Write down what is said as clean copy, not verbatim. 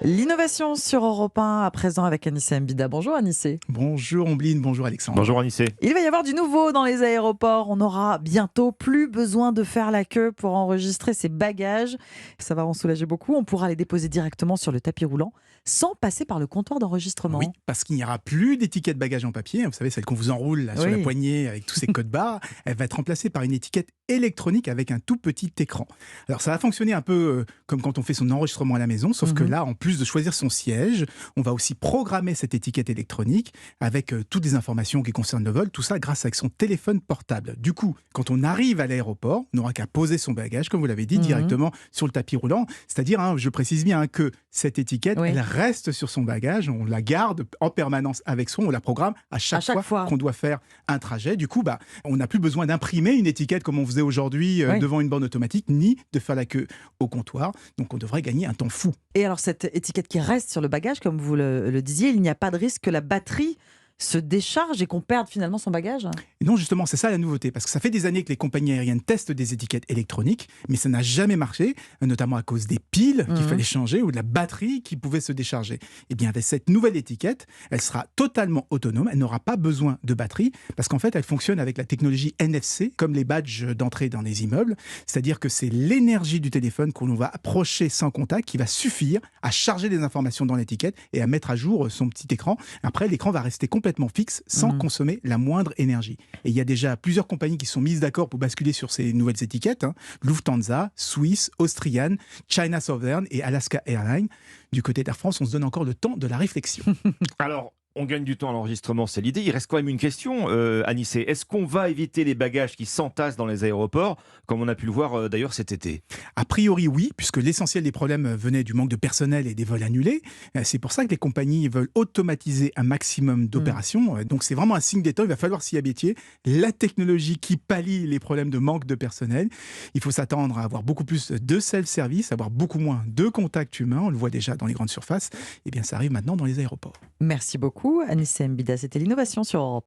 L'innovation sur Europe 1 à présent avec Anissé Mbida. Bonjour Anissé. Bonjour Ombline, bonjour Alexandre. Bonjour Anissé. Il va y avoir du nouveau dans les aéroports. On n'aura bientôt plus besoin de faire la queue pour enregistrer ses bagages. Ça va en soulager beaucoup. On pourra les déposer directement sur le tapis roulant sans passer par le comptoir d'enregistrement. Oui, parce qu'il n'y aura plus d'étiquette bagage en papier. Vous savez, celle qu'on vous enroule là, sur la poignée avec tous ces codes barres. Elle va être remplacée par une étiquette électronique avec un tout petit écran. Alors ça va fonctionner un peu comme quand on fait son enregistrement à la maison, sauf que là, en plus de choisir son siège, on va aussi programmer cette étiquette électronique avec toutes les informations qui concernent le vol, tout ça grâce à son téléphone portable. Du coup, quand on arrive à l'aéroport, on n'aura qu'à poser son bagage, comme vous l'avez dit, directement sur le tapis roulant. C'est-à-dire, je précise bien que cette étiquette, elle reste sur son bagage, on la garde en permanence avec soi, on la programme à chaque fois qu'on doit faire un trajet. Du coup, on n'a plus besoin d'imprimer une étiquette comme on faisait aujourd'hui devant une borne automatique, ni de faire la queue au comptoir. Donc on devrait gagner un temps fou. Et alors cette étiquette qui reste sur le bagage, comme vous le disiez, il n'y a pas de risque que la batterie se décharge et qu'on perde finalement son bagage? Et non, justement, c'est ça la nouveauté, parce que ça fait des années que les compagnies aériennes testent des étiquettes électroniques, mais ça n'a jamais marché, notamment à cause des piles qu'il fallait changer ou de la batterie qui pouvait se décharger. Et bien, avec cette nouvelle étiquette, elle sera totalement autonome, elle n'aura pas besoin de batterie, parce qu'en fait, elle fonctionne avec la technologie NFC, comme les badges d'entrée dans les immeubles, c'est-à-dire que c'est l'énergie du téléphone qu'on va approcher sans contact qui va suffire à charger des informations dans l'étiquette et à mettre à jour son petit écran. Après, l'écran va rester complètement fixe sans consommer la moindre énergie. Et il y a déjà plusieurs compagnies qui sont mises d'accord pour basculer sur ces nouvelles étiquettes. Lufthansa, Swiss, Austrian, China Southern et Alaska Airlines. Du côté d'Air France, on se donne encore le temps de la réflexion. Alors, on gagne du temps à l'enregistrement, c'est l'idée. Il reste quand même une question, Anissé. Est-ce qu'on va éviter les bagages qui s'entassent dans les aéroports, comme on a pu le voir d'ailleurs cet été? A priori, oui, puisque l'essentiel des problèmes venait du manque de personnel et des vols annulés. C'est pour ça que les compagnies veulent automatiser un maximum d'opérations. Donc c'est vraiment un signe des temps, il va falloir s'y habituer. La technologie qui pallie les problèmes de manque de personnel. Il faut s'attendre à avoir beaucoup plus de self-service, avoir beaucoup moins de contacts humains. On le voit déjà dans les grandes surfaces. Eh bien, ça arrive maintenant dans les aéroports. Merci beaucoup, Anissé Mbida. C'était l'innovation sur Europe 1.